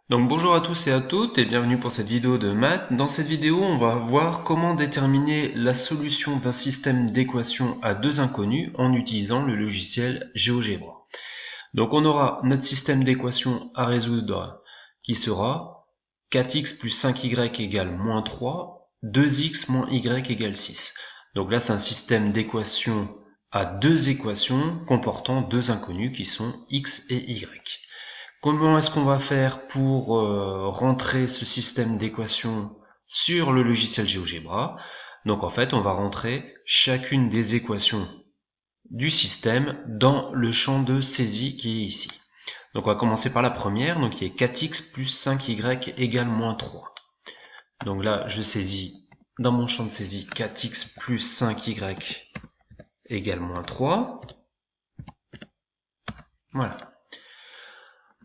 Donc bonjour à tous et à toutes et bienvenue pour cette vidéo de maths. Dans cette vidéo, on va voir comment déterminer la solution d'un système d'équations à deux inconnus en utilisant le logiciel GeoGebra. Donc on aura notre système d'équations à résoudre qui sera 4x plus 5y égale moins 3, 2x moins y égale 6. Donc là c'est un système d'équations à deux équations comportant deux inconnus qui sont x et y. Comment est-ce qu'on va faire pour rentrer ce système d'équations sur le logiciel GeoGebra? Donc en fait, on va rentrer chacune des équations du système dans le champ de saisie qui est ici. Donc on va commencer par la première, donc qui est 4x plus 5y égale moins 3. Donc là, je saisis dans mon champ de saisie 4x plus 5y égale moins 3. Voilà.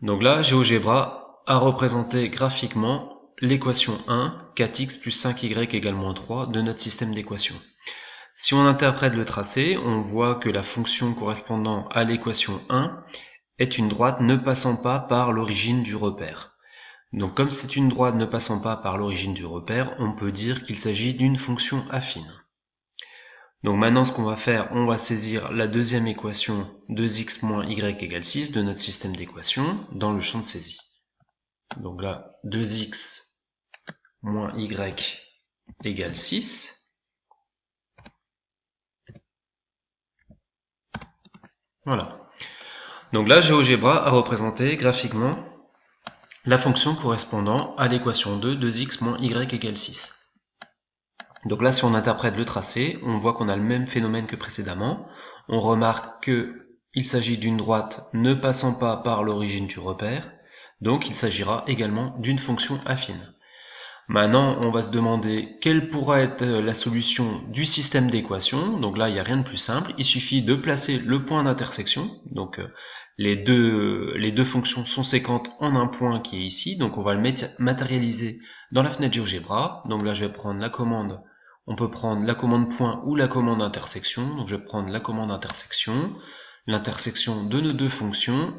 Donc là, GeoGebra a représenté graphiquement l'équation 1, 4x plus 5y égale moins 3 de notre système d'équations. Si on interprète le tracé, on voit que la fonction correspondant à l'équation 1 est une droite ne passant pas par l'origine du repère. Donc comme c'est une droite ne passant pas par l'origine du repère, on peut dire qu'il s'agit d'une fonction affine. Donc maintenant, ce qu'on va faire, on va saisir la deuxième équation 2x moins y égale 6 de notre système d'équations dans le champ de saisie. Donc là, 2x moins y égale 6. Voilà. Donc là, GeoGebra a représenté graphiquement la fonction correspondant à l'équation 2, 2x moins y égale 6. Donc là, si on interprète le tracé, on voit qu'on a le même phénomène que précédemment. On remarque qu'il s'agit d'une droite ne passant pas par l'origine du repère, donc il s'agira également d'une fonction affine. Maintenant, on va se demander quelle pourra être la solution du système d'équations. Donc là, il n'y a rien de plus simple. Il suffit de placer le point d'intersection. Donc les deux fonctions sont séquentes en un point qui est ici. Donc on va le matérialiser dans la fenêtre GeoGebra. Donc là, je vais prendre la commande. On peut prendre la commande point ou la commande intersection. Donc je vais prendre la commande intersection, l'intersection de nos deux fonctions.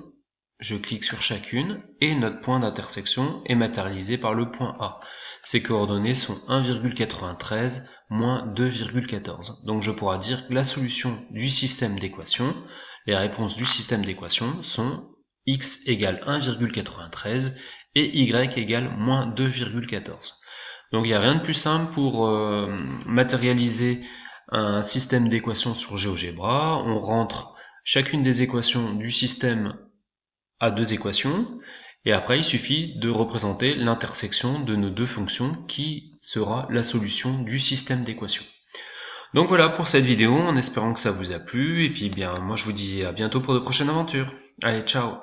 Je clique sur chacune et notre point d'intersection est matérialisé par le point A. Ses coordonnées sont 1,93 moins 2,14. Donc je pourrais dire que la solution du système d'équations, les réponses du système d'équations sont x égale 1,93 et y égale moins 2,14. Donc il n'y a rien de plus simple pour matérialiser un système d'équations sur GeoGebra. On rentre chacune des équations du système à deux équations, et après il suffit de représenter l'intersection de nos deux fonctions qui sera la solution du système d'équations. Donc voilà pour cette vidéo, en espérant que ça vous a plu, et puis bien moi je vous dis à bientôt pour de prochaines aventures. Allez, ciao!